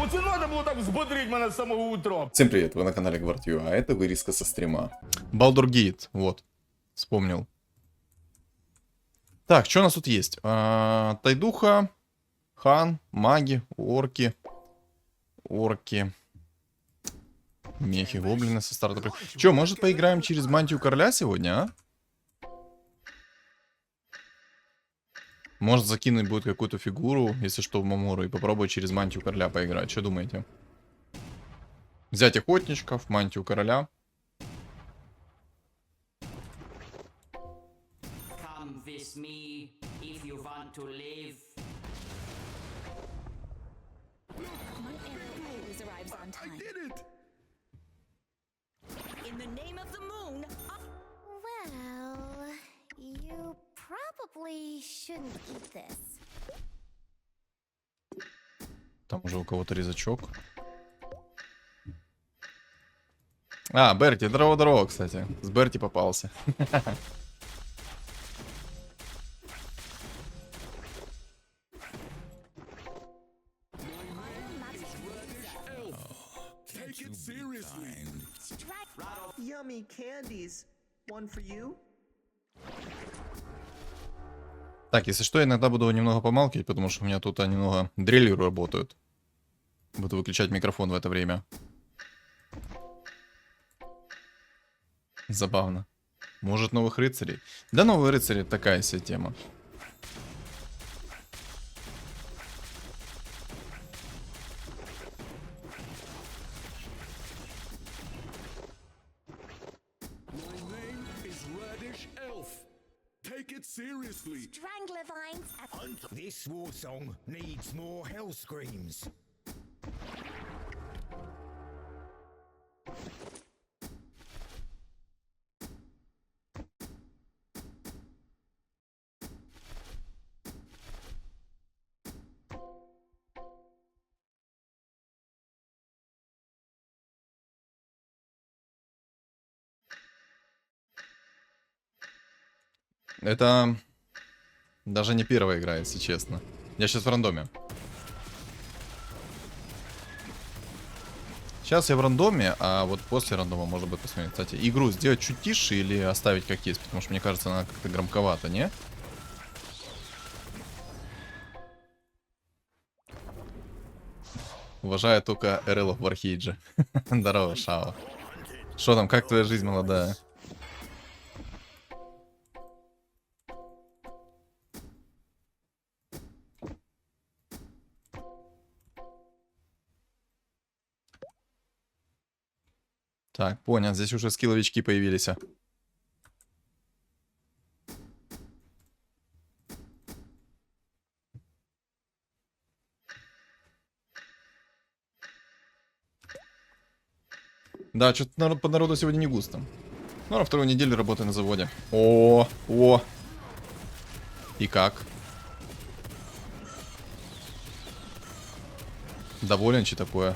Оце надо було так взбодрить мене з самого утра. Всем привет, вы на канале Гвардию, а это вырезка со стрима. Baldur Gate, вот, вспомнил. Так, что у нас тут есть? Тайдуха, хан, маги, орки, мехи, гоблины со старта. Че, может поиграем через мантию короля сегодня, а? Может закинуть будет какую-то фигуру, если что, в Мамору, и попробовать через мантию короля поиграть. Что думаете? Взять охотничков, мантию короля. Come with me if you want to live. My arrow always arrives on time. In the name of the moon. Well, you probably shouldn't eat this. Там уже у кого-то резачок. А, Берти, здорово-здорово, кстати. С Берти попался. Yummy candies. One for you. Так, если что, я иногда буду немного помалкивать, потому что у меня тут немного дрели работают. Буду выключать микрофон в это время. Забавно. Может, новых рыцарей? Да, новые рыцари такая себе тема. Strangler vines. This war song needs more hell screams. Это даже не первая игра, если честно. Я сейчас в рандоме. Сейчас я в рандоме, а вот после рандома можно будет посмотреть. Кстати, игру сделать чуть тише или оставить как есть, потому что мне кажется, она как-то громковата, не? Уважаю только РЛ в Архейдже. Здорово, Шао. Что там, как твоя жизнь молодая? Так, понял, здесь уже скилловички появились. Да, что-то по народу сегодня не густо. Ну, на вторую неделю работаю на заводе. О. И как? Доволен, че такое?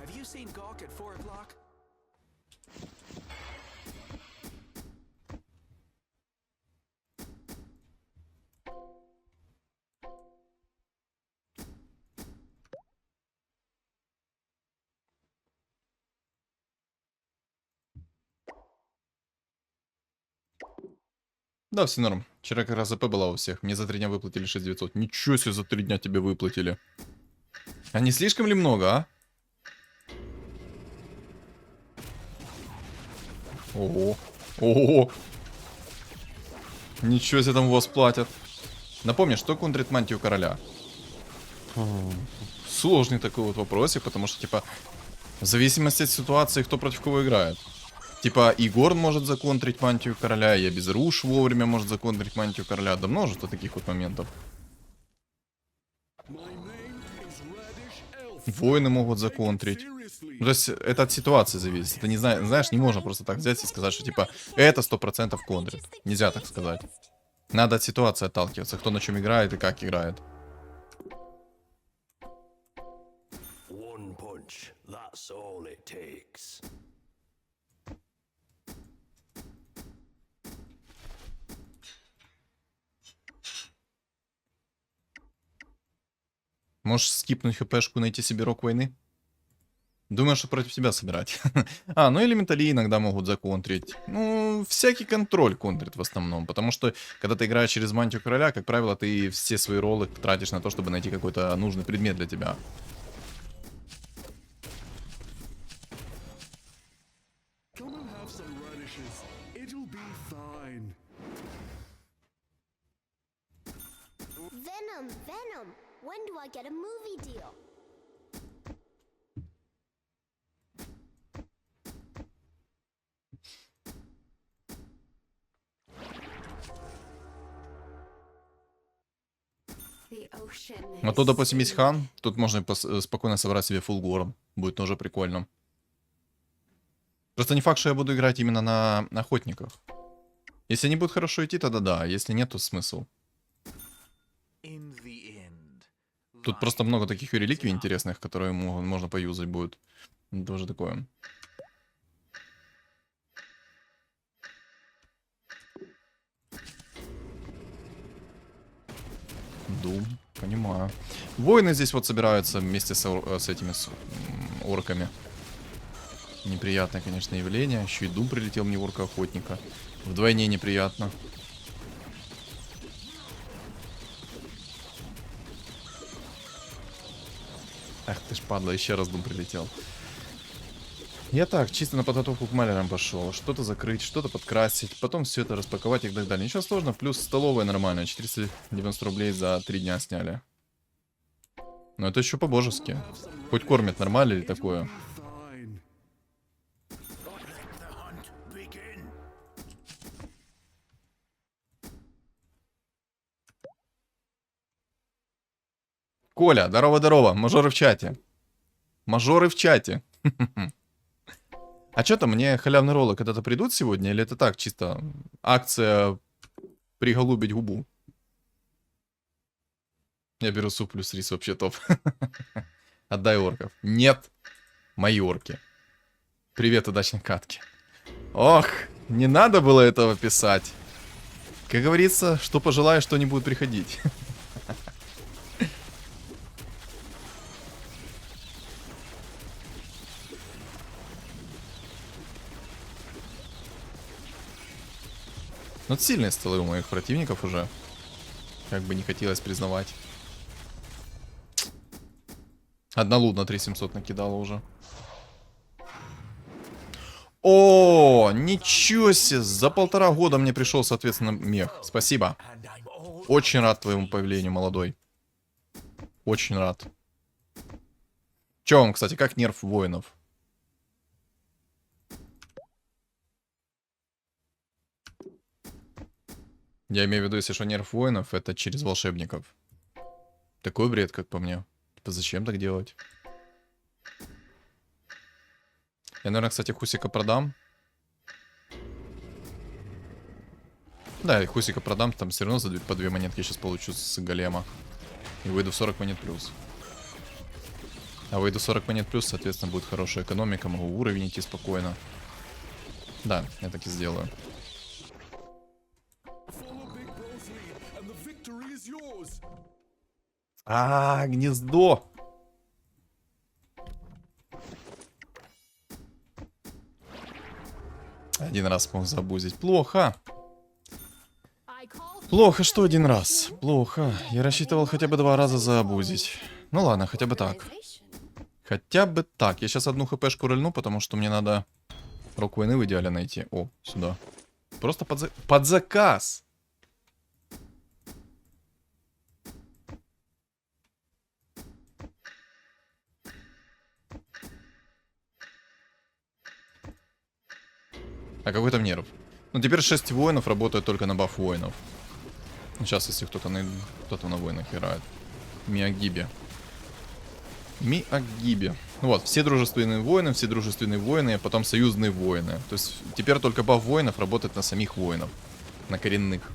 Have you seen Gawk at 4 o'clock? Да, все норм. Вчера как раз ЗП была у всех. Мне за 3 дня выплатили 6900. Ничего себе, за 3 дня тебе выплатили. А не слишком ли много, а? Ого. Ничего себе там у вас платят. Напомни, что контрит мантию короля? Сложный такой вот вопросик, потому что, типа, в зависимости от ситуации, кто против кого играет. Типа, и Горн может законтрить мантию короля, и Безруш вовремя может законтрить мантию короля. Да множество таких вот моментов. Воины могут законтрить. Ну, то есть, это от ситуации зависит. Это не знаешь, не можно просто так взять и сказать, что, типа, это 100% контрит. Нельзя так сказать. Надо от ситуации отталкиваться, кто на чем играет и как играет. One punch, that's all it takes. Можешь скипнуть хпшку, найти себе рок войны? Думаю, что против тебя собирать. А, ну элементали иногда могут законтрить. Ну, всякий контроль контрит в основном. Потому что, когда ты играешь через мантию короля, как правило, ты все свои роллы тратишь на то, чтобы найти какой-то нужный предмет для тебя. Come and have some radishes. It'll be fine. Venom, Venom. When do I get a movie deal? The ocean А то, допустим, есть хан. Тут можно спокойно собрать себе фулл горн. Будет тоже прикольно. Просто не факт, что я буду играть именно на охотниках. Если они будут хорошо идти, тогда да. Если нет, то смысл. In the end, Тут просто много таких реликвий интересных, которые можно поюзать будет. Тоже такое. Дум, понимаю. Воины здесь вот собираются вместе с этими орками. Неприятное, конечно, явление. Еще и Дум прилетел мне в орка-охотника. Вдвойне неприятно. Ах ты ж падла, еще раз Дум прилетел. Я так, чисто на подготовку к малярам пошел. Что-то закрыть, что-то подкрасить, потом все это распаковать и так далее. Ничего сложного, плюс столовая нормальная. 490 рублей за 3 дня сняли. Но это еще по-божески. Хоть кормят нормально или такое. fine. Let the hunt begin. Коля, здорово-здорово, мажоры в чате. Мажоры в чате. А что там, мне халявные роллы когда-то придут сегодня? Или это так, чисто акция приголубить губу? Я беру суп плюс рис, вообще топ. Отдай орков. Нет, мои орки. Привет, удачной катки. Ох, не надо было этого писать. Как говорится, что пожелаешь, что не будет приходить. Ну, это сильные столы у моих противников уже. Как бы не хотелось признавать. Одна лут на 3700 накидала уже. О, ничего себе! За 1,5 года мне пришел, соответственно, мех. Спасибо. And I'm all Очень рад твоему появлению, молодой. Очень рад. Че вам, кстати, как нерв воинов? Я имею в виду, если что, нерв воинов, это через волшебников. Такой бред, как по мне. Типа, зачем так делать? Я, наверное, кстати, Хусика продам. Да, и Хусика продам, там все равно по 2 монетки сейчас получу с голема. И выйду в 40 монет плюс. А выйду 40 монет плюс, соответственно, будет хорошая экономика, могу уровень идти спокойно. Да, я так и сделаю. Follow Big Bro's lead, and the victory is yours. Гнездо! Один раз мог забузить. Плохо. Плохо, что один раз. Плохо. Я рассчитывал хотя бы 2 раза забузить. Ну ладно, хотя бы так. Хотя бы так. Я сейчас одну хпшку рыльну, потому что мне надо рок войны в идеале найти. О, сюда. Просто под заказ. А какой там нерв? Ну теперь 6 воинов работают только на баф воинов. Сейчас, если кто-то на воинах играет. Миагиби. Миагиби. Вот, все дружественные воины, а потом союзные воины. То есть теперь только баф воинов работает на самих воинов. На коренных.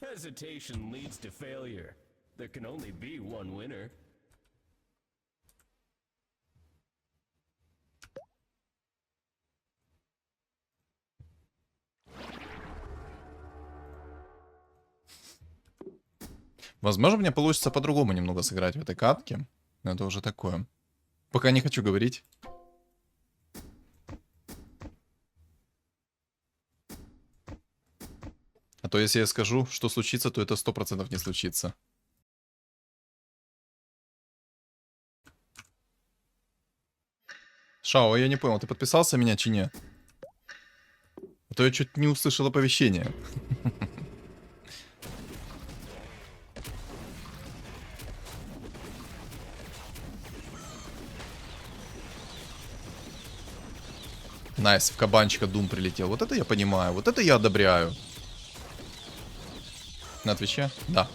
As hesitation leads to failure. There can only be one winner. Возможно, мне получится по-другому немного сыграть в этой катке. Но это уже такое. Пока не хочу говорить. А то если я скажу, что случится, то это 100% не случится. Шао, я не понял, ты подписался меня чи нет? А то я чуть не услышал оповещение. Найс, в кабанчика Дум прилетел. Вот это я понимаю, вот это я одобряю. На Твиче? Да.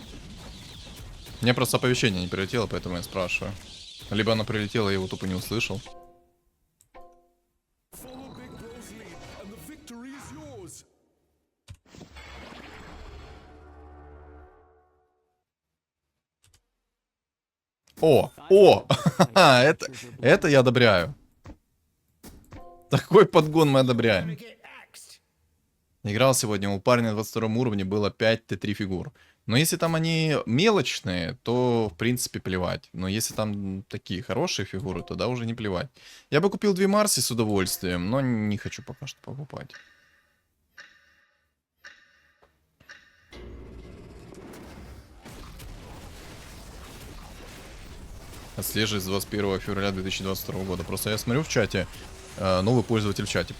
Мне просто оповещение не прилетело, поэтому я спрашиваю. Либо оно прилетело, я его тупо не услышал. Follow Big Bro's lead, and the victory is yours. О! Это я одобряю. Такой подгон мы одобряем. Get axed. Играл сегодня, у парня на 22 уровне было 5 Т3 фигур. Но если там они мелочные, то в принципе плевать. Но если там такие хорошие фигуры, тогда уже не плевать. Я бы купил 2 Марси с удовольствием, но не хочу пока что покупать. Отслеживай с 21 февраля 2022 года. Просто я смотрю в чате, новый пользователь в чате.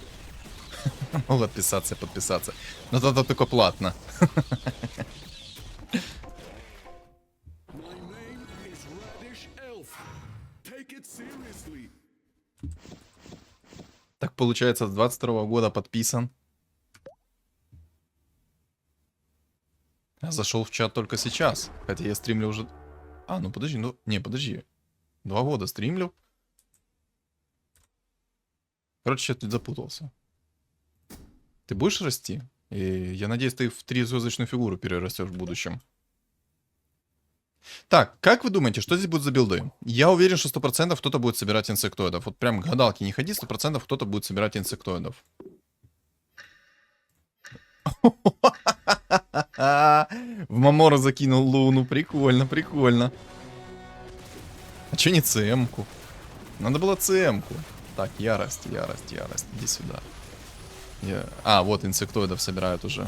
Могу отписаться и подписаться. Но тогда только платно. My name is Radish Elf. Take it seriously. Так получается, с 22 года подписан. Я зашел в чат только сейчас. Хотя я стримлю уже... А, ну подожди, ну... Не, подожди. 2 года стримлю. Короче, я тут запутался. Ты будешь расти? И я надеюсь, ты в 3-звездочную фигуру перерастешь в будущем. Так, как вы думаете, что здесь будут за билды? Я уверен, что 100% кто-то будет собирать инсектоидов. Вот прям к гадалке не ходи, 100% кто-то будет собирать инсектоидов. В Мамора закинул Луну. Прикольно, прикольно. А чё не ЦМ-ку? Надо было ЦМ-ку. Так, ярость. Иди сюда. А, вот инсектоидов собирают уже.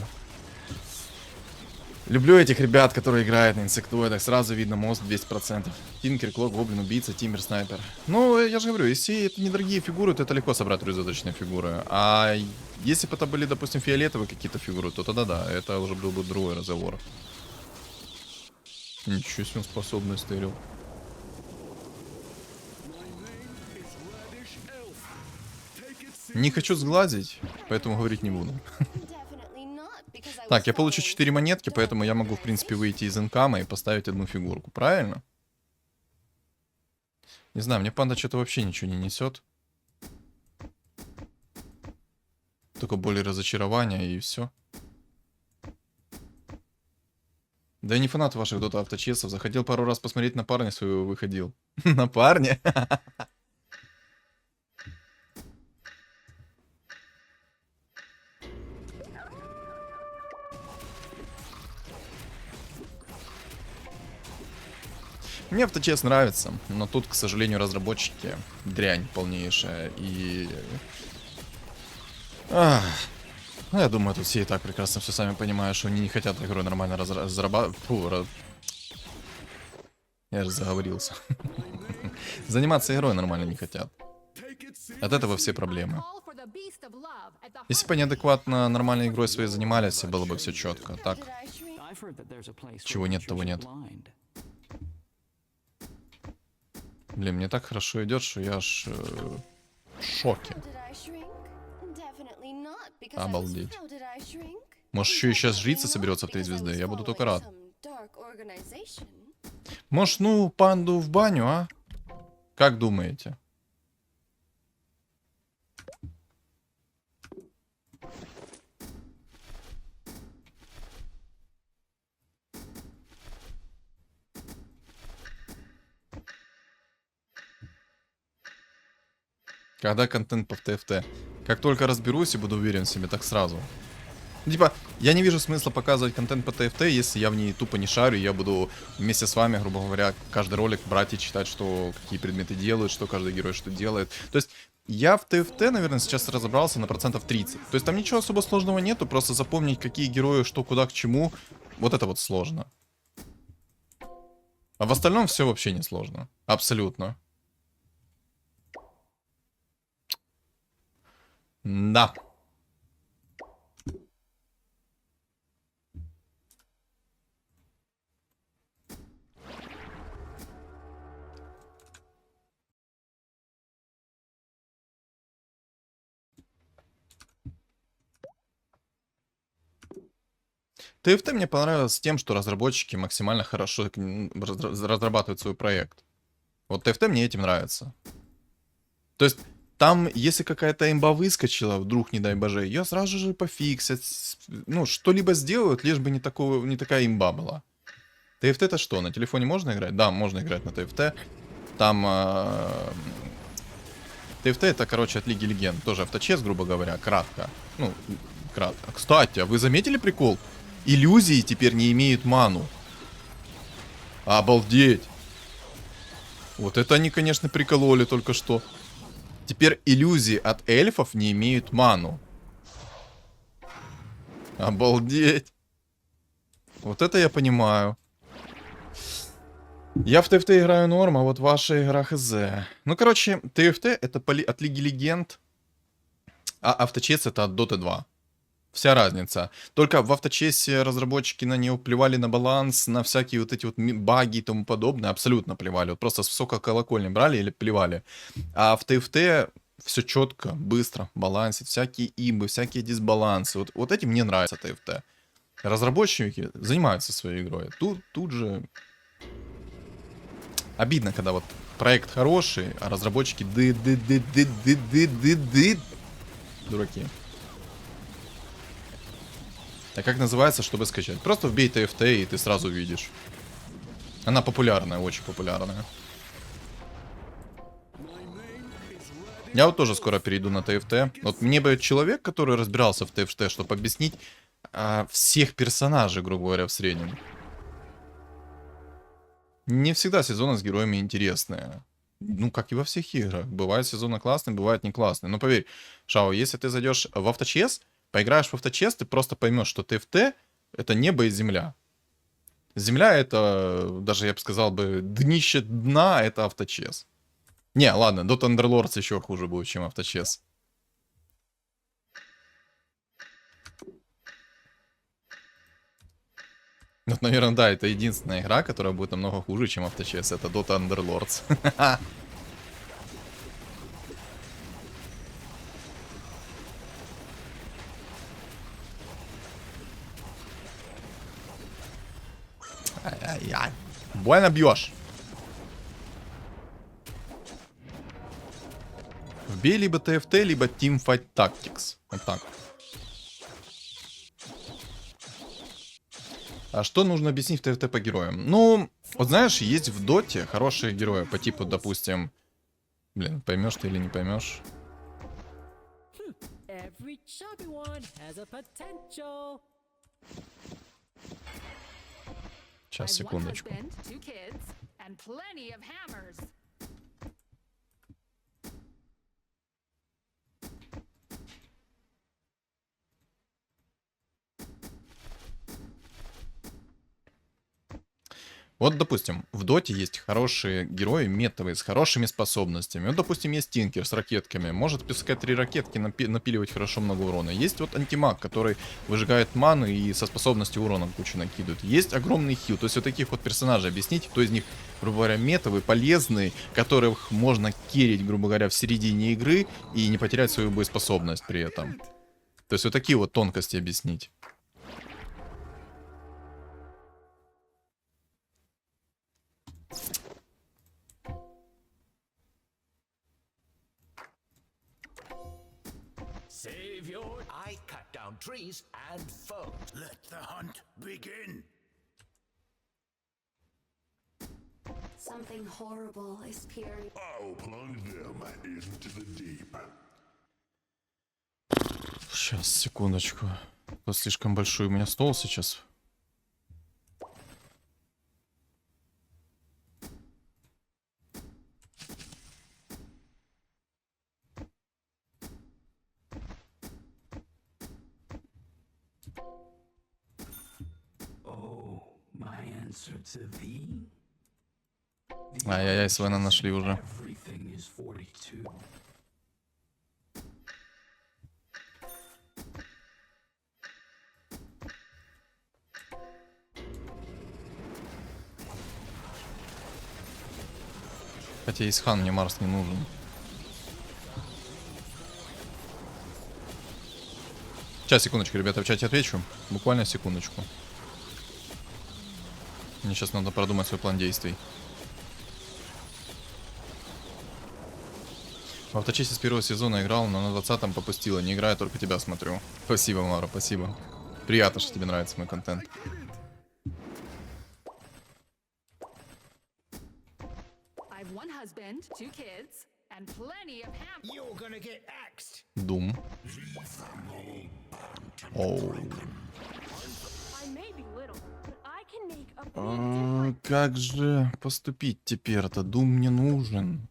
Люблю этих ребят, которые играют на инсектоидах. Сразу видно мост 200%. Тинкер, Клок, Гоблин, Убийца, Тиммер, Снайпер. Ну, я же говорю, если это недорогие фигуры, то это легко собрать трехзадочные фигуры. А если бы это были, допустим, фиолетовые какие-то фигуры, то тогда да, это уже был бы другой разговор. Ничего себе он способный стырил. Не хочу сглазить, поэтому говорить не буду. Так, я получу 4 монетки, поэтому я могу, в принципе, выйти из инкама и поставить одну фигурку, правильно? Не знаю, мне панда что-то вообще ничего не несет. Только боль и разочарование, и все. Да я не фанат ваших дота авточесов. Заходил пару раз посмотреть на парня своего, выходил. На парня? Мне авточес нравится, но тут, к сожалению, разработчики дрянь полнейшая. И... Ну, я думаю, тут все и так прекрасно все сами понимают, что они не хотят игру нормально разрабатывать. Я же заговорился. Заниматься игрой нормально не хотят. От этого все проблемы. Если бы неадекватно нормальной игрой своей занимались, было бы все четко. Так, чего нет, того нет. Блин, мне так хорошо идет, что я аж в шоке. Обалдеть. Может, еще и сейчас жрица соберется в 3 звезды, я буду только рад. Может, ну, панду в баню, а? Как думаете? Когда контент по ТФТ? Как только разберусь и буду уверен в себе, так сразу. Типа, я не вижу смысла показывать контент по ТФТ, если я в ней тупо не шарю, я буду вместе с вами, грубо говоря, каждый ролик брать и читать, что какие предметы делают, что каждый герой что делает. То есть, я в ТФТ, наверное, сейчас разобрался на процентов 30. То есть, там ничего особо сложного нету, просто запомнить, какие герои, что, куда, к чему. Вот это вот сложно. А в остальном все вообще не сложно. Абсолютно. Да. ТФТ мне понравилось тем, что разработчики максимально хорошо разрабатывают свой проект. Вот ТФТ мне этим нравится. То есть, там, если какая-то имба выскочила, вдруг, не дай боже, ее сразу же пофиксят, ну, что-либо сделают, лишь бы не такая имба была. ТФТ это что, на телефоне можно играть? Да, можно играть на ТФТ. Там... ТФТ это, короче, от Лиги Легенд. Тоже авточес, грубо говоря, кратко. Ну, кратко. Кстати, а вы заметили прикол? Иллюзии теперь не имеют ману. Обалдеть. Вот это они, конечно, прикололи только что. Теперь иллюзии от эльфов не имеют ману. Обалдеть. Вот это я понимаю. Я в ТФТ играю норм, а вот ваша игра хз. Ну, короче, ТФТ это от Лиги Легенд, а авточес это от Dota 2. Вся разница. Только в авточесе разработчики на нее плевали на баланс, на всякие вот эти вот баги и тому подобное. Абсолютно плевали. Вот просто с высокой колокольни брали или плевали. А в ТФТ все четко, быстро, балансит. Всякие имбы, всякие дисбалансы. Вот этим мне нравится ТФТ. Разработчики занимаются своей игрой. Тут же... Обидно, когда вот проект хороший, а разработчики дураки. А как называется, чтобы скачать? Просто вбей ТФТ, и ты сразу видишь. Она популярная, очень популярная. Я вот тоже скоро перейду на ТФТ. Вот мне бы человек, который разбирался в ТФТ, чтобы объяснить всех персонажей, грубо говоря, в среднем. Не всегда сезоны с героями интересные. Ну, как и во всех играх. Бывают сезоны классные, бывают не классные. Но поверь, Шао, если ты зайдешь в авточес, поиграешь в авточес, ты просто поймешь, что ТФТ это небо и земля. Земля это, даже я бы сказал бы, днище дна это авточес. Не, ладно, Dota Underlords еще хуже будет, чем авточес. Вот, наверное, да, это единственная игра, которая будет намного хуже, чем авточес. Это Dota Underlords. Ай-яй-яй. Больно бьешь. Вбей либо ТФТ, либо Teamfight Tactics. Вот так. А что нужно объяснить в ТФТ по героям? Ну, вот знаешь, есть в Доте хорошие герои по типу, допустим... Блин, поймешь ты или не поймешь? Сейчас, секундочку. Вот, допустим, в Доте есть хорошие герои метовые, с хорошими способностями. Вот, допустим, есть Тинкер с ракетками. Может пускать 3 ракетки, напиливать хорошо много урона. Есть вот антимаг, который выжигает ману и со способностью урона кучу накидывает. Есть огромный хил. То есть вот таких вот персонажей объяснить, кто из них, грубо говоря, метовый, полезный, которых можно керить, грубо говоря, в середине игры и не потерять свою боеспособность при этом. То есть вот такие вот тонкости объяснить. Save your... I cut down trees and foes. Let the hunt begin. Something horrible is peering. I'll plunge them into the deep. Сейчас, секундочку. Тут слишком большой у меня стол сейчас. Oh, my answer to thee? Ай-яй-яй, Свена нашли уже. Everything is 42. Хотя есть хан, мне Марс не нужен. Сейчас, секундочку, ребята, в чате отвечу. Буквально секундочку. Мне сейчас надо продумать свой план действий. В авточасти с первого сезона играл, но на 20-м попустила. Не играю, только тебя смотрю. Спасибо, Мара, спасибо. Приятно, что тебе нравится мой контент. I've one husband, 2 kids, and plenty of You're gonna get axed. Дум. Оу. I may be little, but I can make a big difference. Как же поступить теперь-то? Дум мне нужен.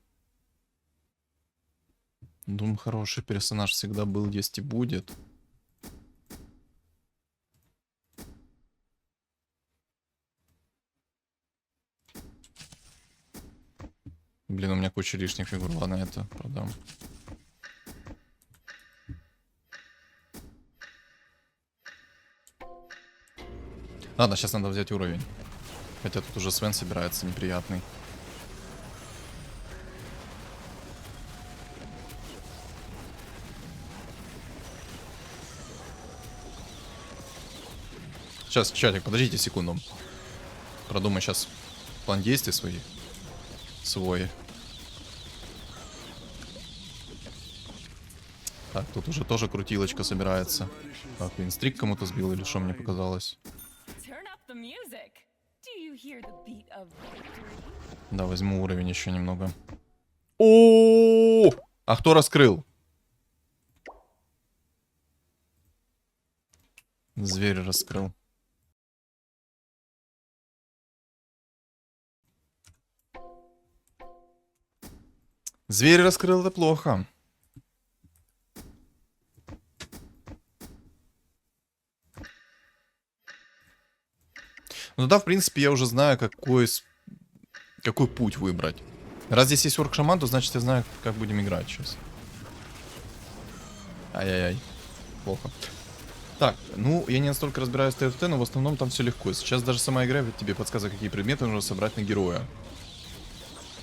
Дум хороший персонаж всегда был, есть и будет. Блин, у меня куча лишних фигур. Ладно, это продам. Ладно, сейчас надо взять уровень. Хотя тут уже Свен собирается неприятный. Сейчас, чатик, подождите секунду. Продумай сейчас план действий свой. Так, тут уже тоже крутилочка собирается. Так, винстрик кому-то сбил или что мне показалось? Turn up the music. Do you hear the beat of victory? Да, возьму уровень еще немного. О, а кто раскрыл? Зверь раскрыл. Зверь раскрыл, это плохо. Ну да, в принципе, я уже знаю, какой путь выбрать. Раз здесь есть орк-шаман, то значит я знаю, как будем играть сейчас. Ай-яй-яй. Плохо. Так, ну, я не настолько разбираюсь в ТФТ, но в основном там все легко. Сейчас даже сама игра тебе подсказывает, какие предметы нужно собрать на героя.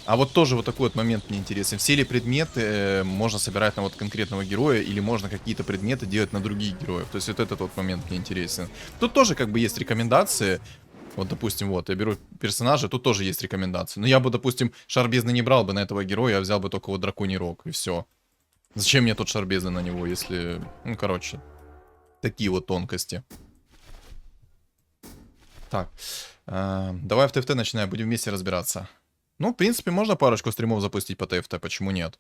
А вот тоже вот такой вот момент мне интересен. Все ли предметы можно собирать на вот конкретного героя, или можно какие-то предметы делать на других героев? То есть вот этот вот момент мне интересен. Тут тоже как бы есть рекомендации. Вот, допустим, вот, я беру персонажа, тут тоже есть рекомендации. Но я бы, допустим, шар бездны не брал бы на этого героя, я взял бы только вот драконий рог, и все. Зачем мне тут шар бездны на него, если... Ну, короче, такие вот тонкости. Так, давай в ТФТ начинаем, будем вместе разбираться. Ну, в принципе, можно парочку стримов запустить по ТФТ, почему нет?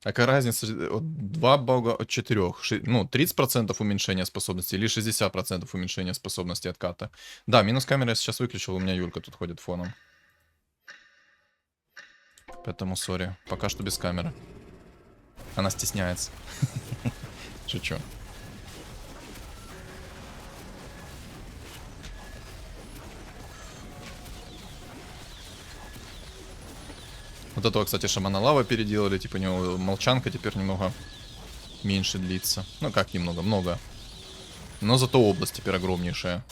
Какая разница? 2 бога от 4. Ну, 30% уменьшения способности или 60% уменьшения способности отката. Да, минус камера я сейчас выключил, у меня Юлька тут ходит фоном. Поэтому, сори, пока что без камеры. Она стесняется. Шучу. Вот этого, кстати, шамана лава переделали. Типа у него молчанка теперь немного меньше длится. Ну как немного, много. Но зато область теперь огромнейшая.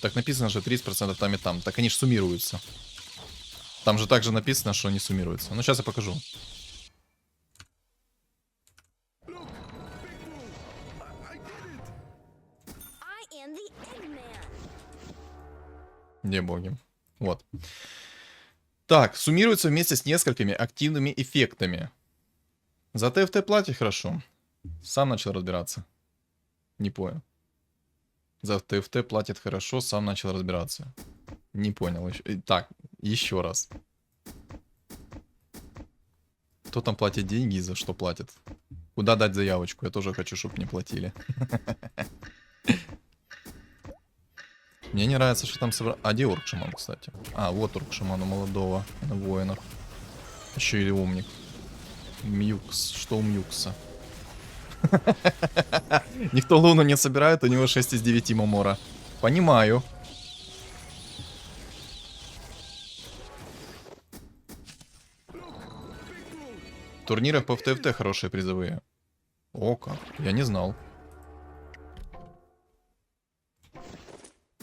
Так написано же 30% там и там. Так они же суммируются. Там же также написано, что они суммируются. Ну сейчас я покажу. Где боги? Вот. Так, суммируется вместе с несколькими активными эффектами. За ТФТ платье хорошо. Сам начал разбираться. Не понял. За ТФТ платит хорошо, сам начал разбираться. Не понял. Так, еще раз. Кто там платит деньги и за что платит? Куда дать заявочку? Я тоже хочу, чтобы мне платили. Мне не нравится, что там собрал... А, где орк-шаман, кстати? А, вот орк-шаман у молодого на воинах. Еще или умник. Мьюкс. Что у Мьюкса? Никто луну не собирает, у него 6 из 9 мамора. Понимаю. В турнирах по ФТФТ хорошие призовые. О, как. Я не знал.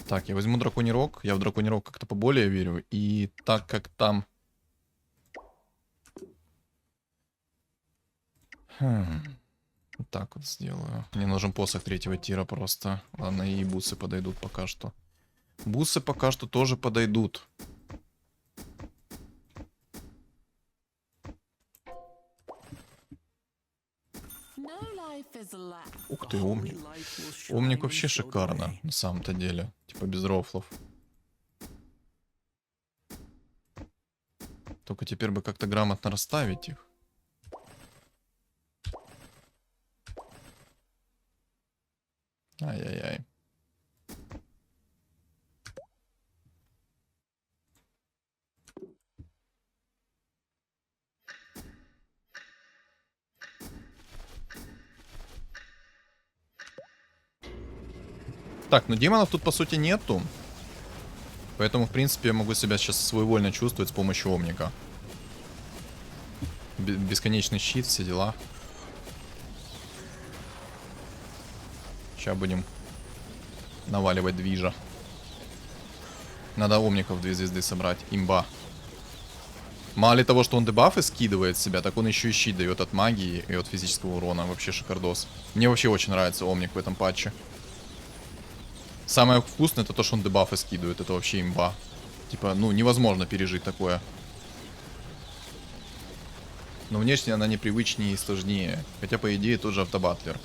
Так, я возьму драконий рог. Я в драконий рог как-то поболее верю. И так как там... Вот так вот сделаю. Мне нужен посох 3-го тира просто. Ладно, и бусы подойдут пока что. Бусы пока что тоже подойдут. Ух ты, умник. Умник вообще шикарно, на самом-то деле. Типа без рофлов. Только теперь бы как-то грамотно расставить их. Ай-яй-яй. Так, ну демонов тут по сути нету. Поэтому, в принципе, я могу себя сейчас своевольно чувствовать с помощью Омника. Бесконечный щит, все дела. Сейчас будем наваливать движа. Надо Омников 2 звезды собрать. Имба. Мало ли того, что он дебафы скидывает с себя, так он еще и щит дает от магии и от физического урона. Вообще шикардос. Мне вообще очень нравится Омник в этом патче. Самое вкусное это то, что он дебафы скидывает. Это вообще имба. Типа, ну, невозможно пережить такое. Но внешне она непривычнее и сложнее. Хотя, по идее, тот же автобатлер.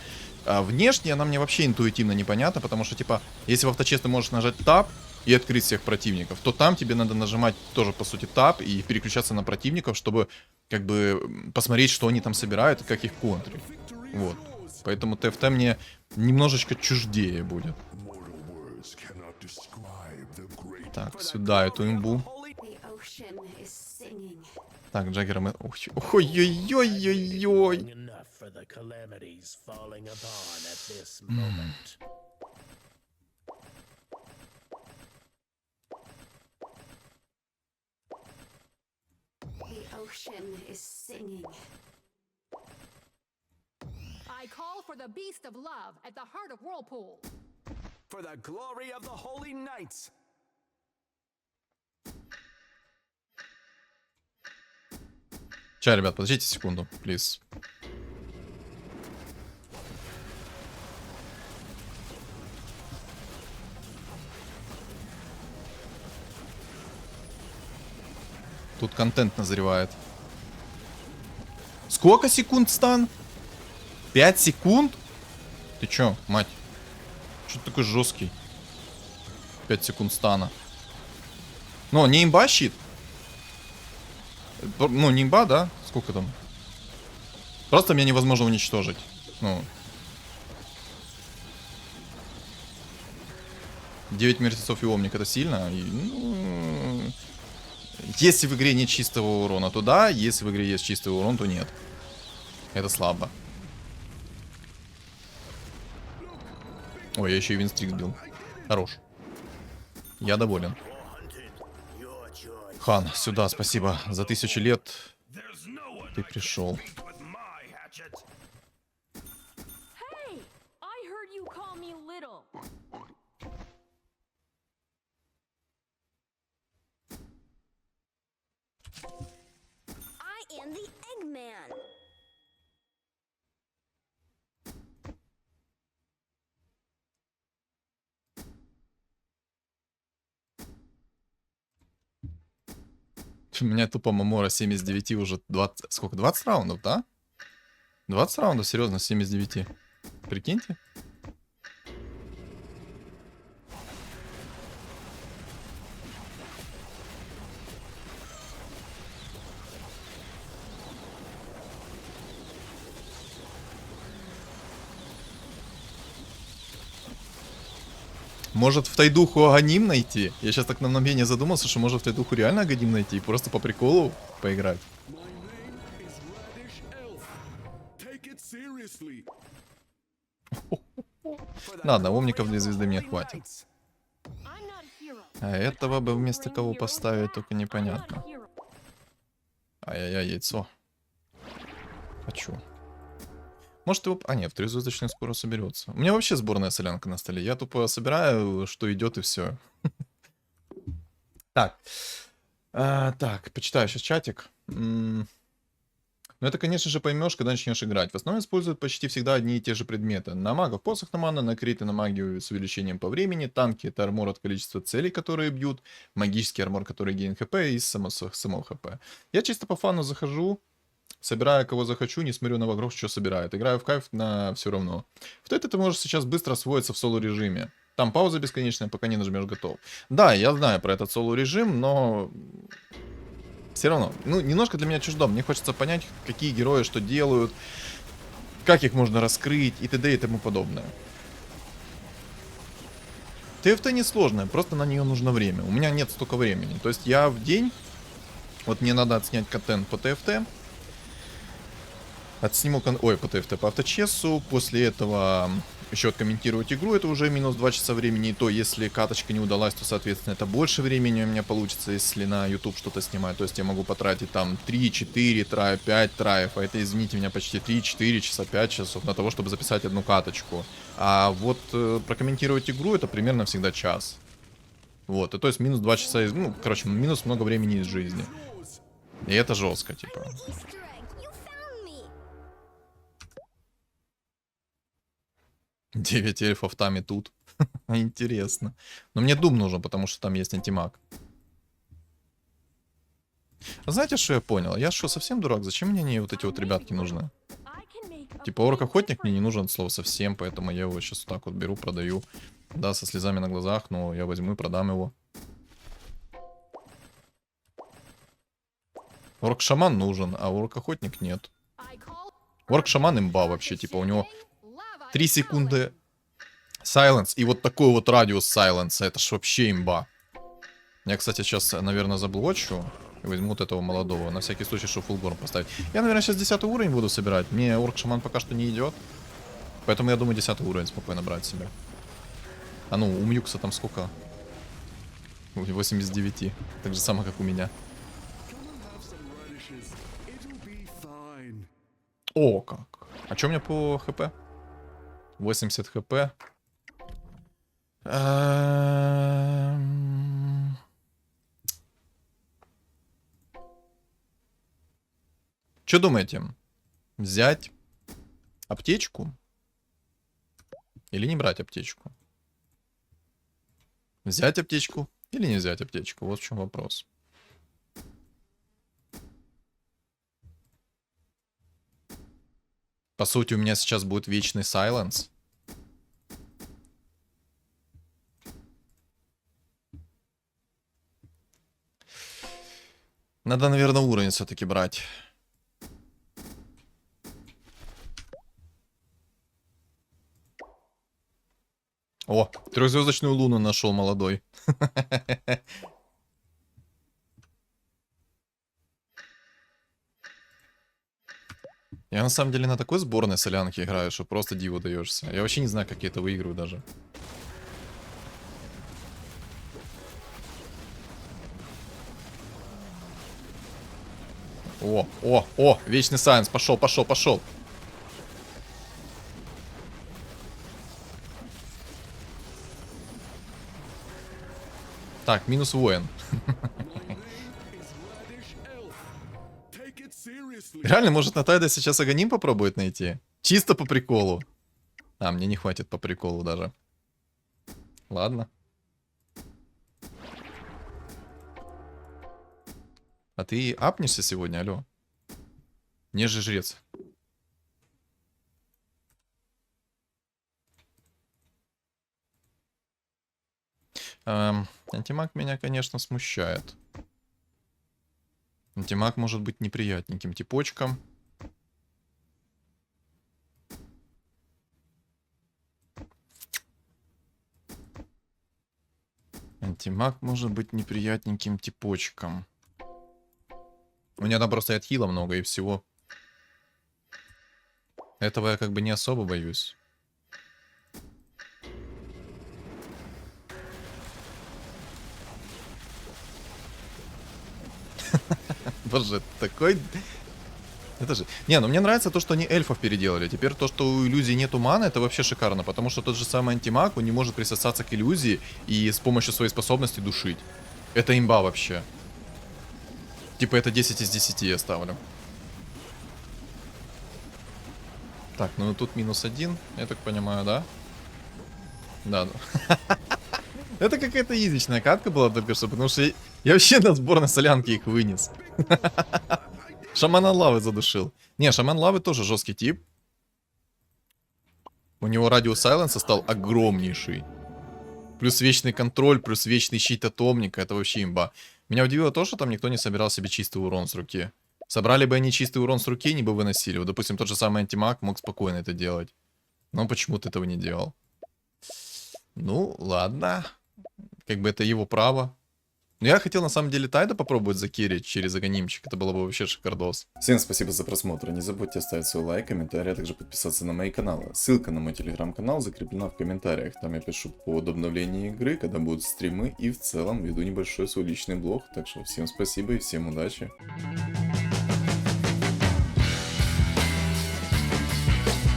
А внешне она мне вообще интуитивно непонятна, потому что, типа, если в авточес ты можешь нажать тап и открыть всех противников, то там тебе надо нажимать тоже, по сути, тап и переключаться на противников, чтобы, как бы, посмотреть, что они там собирают и как их контрить. Вот. Поэтому ТФТ мне немножечко чуждее будет. Так, сюда эту имбу. Так, Джаггера мы... Ой-ой-ой-ой-ой. I call for the beast of love at the heart of Whirlpool. For the glory of the holy knights. Сейчас, ребят, подождите секунду, плиз. Тут контент назревает. Сколько секунд стан? 5 секунд? Ты чё, мать? Чё ты такой жесткий? 5 секунд стана. Ну, не имба щит. Ну, не имба, да? Сколько там? Просто меня невозможно уничтожить. Ну. 9 мертвецов и Омник это сильно. И, ну, если в игре нет чистого урона, то да. Если в игре есть чистый урон, то нет. Это слабо. Ой, я еще и винстрик сбил. Хорош. Я доволен. Хан, сюда, спасибо. За 1000 лет ты пришел. Hey, I heard you call me little. I am the Eggman. У меня тупо Мамора 7 из 9 уже 20... Сколько? 20 раундов, да? 20 раундов, серьезно, 7 из 9. Прикиньте. Может в Тайдуху Аганим найти? Я сейчас так на мгновение задумался, что может в Тайдуху реально Аганим найти и просто по приколу поиграть. My name is Radish Elf. Take it seriously. Ладно, умников 2 звезды мне хватит. I'm not a hero. А этого бы вместо кого поставить, только I'm not непонятно. a hero. Ай-яй-яй, яйцо. Хочу. Может его... А, нет, в 3-звездочный скоро соберется. У меня вообще сборная солянка на столе. Я тупо собираю, что идет, и все. Так. Так, почитаю сейчас чатик. Ну, это, конечно же, поймешь, когда начнешь играть. В основном используют почти всегда одни и те же предметы. На магов посох на мана, на криты на магию с увеличением по времени. Танки — это армор от количества целей, которые бьют. Магический армор, который гейн хп, и само хп. Я чисто по фану захожу, собираю кого захочу, не смотрю на врагов, что собирает. Играю в кайф на все равно. В это ты можешь сейчас быстро освоиться в соло-режиме. Там пауза бесконечная, пока не нажмешь готов. Да, я знаю про этот соло-режим, но... Все равно, ну, немножко для меня чуждо. Мне хочется понять, какие герои что делают, как их можно раскрыть и т.д. и тому подобное. ТФТ несложная, просто на нее нужно время. У меня нет столько времени. То есть я в день, вот мне надо отснять контент по ТФТ, отсниму, по ТФТ, по авточессу, после этого еще откомментировать игру, это уже минус 2 часа времени, и то, если каточка не удалась, то, соответственно, это больше времени у меня получится, если на YouTube что-то снимать, то есть я могу потратить там 3, 4 трая, 5 траев, а это, извините меня, почти 3, 4 часа, 5 часов на того, чтобы записать одну каточку, а вот прокомментировать игру, это примерно всегда час, вот, и то есть минус 2 часа, ну, короче, минус много времени из жизни, и это жестко, типа. 9 эльфов там и тут. Интересно. Но мне Дум нужен, потому что там есть антимаг. А знаете, что я понял? Я что, совсем дурак? Зачем мне не вот эти вот ребятки нужны? I can make a Типа орк-охотник мне не нужен от слова совсем, поэтому я его сейчас вот так вот беру, продаю. Да, со слезами на глазах, но я возьму и продам его. Орк-шаман нужен, а орк-охотник нет. I call Орк-шаман имба вообще, типа у него 3 секунды сайленс и вот такой вот радиус сайленса, это ж вообще имба. Я, кстати, сейчас, наверное, заблочу и возьму вот этого молодого, на всякий случай, чтобы фулгорн поставить. Я, наверное, сейчас 10 уровень буду собирать, мне орк-шаман пока что не идет, поэтому я думаю 10 уровень спокойно брать себе. А ну, у Мьюкса там сколько? 89, так же самое, как у меня. Come and have some radishes. It'll be fine. О, как. А что у меня по хп? 80 хп. Что думаете? Взять аптечку? Или не брать аптечку? Взять аптечку или не взять аптечку? Вот в чем вопрос. По сути, у меня сейчас будет вечный сайленс. Надо, наверное, уровень все-таки брать. О, 3-звездочную луну нашел молодой. Я на самом деле на такой сборной солянке играю, что просто диву даешься. Я вообще не знаю, как я это выиграю даже. О, вечный сайенс, пошел, пошел, пошел. Так, минус воин. Take it seriously. Реально, может, на Тайда сейчас Аганим попробует найти? Чисто по приколу. А, мне не хватит по приколу даже. Ладно. А ты апнешься сегодня, алло? Не же жрец. Антимаг меня, конечно, смущает. Антимаг может быть неприятненьким типочком. Антимаг может быть неприятненьким типочком. У меня там просто и отхила много и всего. Этого я как бы не особо боюсь. Боже, такой... Это же... Не, ну мне нравится то, что они эльфов переделали. Теперь то, что у иллюзий нету маны, это вообще шикарно. Потому что тот же самый антимаг, он не может присосаться к иллюзии и с помощью своей способности душить. Это имба вообще. Типа это 10 из 10 я ставлю. Так, ну тут -1, я так понимаю, да? Да. Это какая-то изичная катка была только что, потому что я вообще на сборной солянки их вынес. Шамана лавы задушил. Не, шаман лавы тоже жесткий тип. У него радиус сайленса стал огромнейший. Плюс вечный контроль, плюс вечный щит атомника. Это вообще имба. Меня удивило то, что там никто не собирал себе чистый урон с руки. Собрали бы они чистый урон с руки, не бы выносили. Вот, допустим, тот же самый антимаг мог спокойно это делать. Но почему-то этого не делал. Ну, ладно. Как бы это его право. Но я хотел на самом деле Тайда попробовать закерить через агонимчик. Это было бы вообще шикардос. Всем спасибо за просмотр. Не забудьте оставить свой лайк, комментарий, а также подписаться на мои каналы. Ссылка на мой телеграм-канал закреплена в комментариях. Там я пишу по поводу обновления игры, когда будут стримы, и в целом веду небольшой свой личный блог. Так что всем спасибо и всем удачи.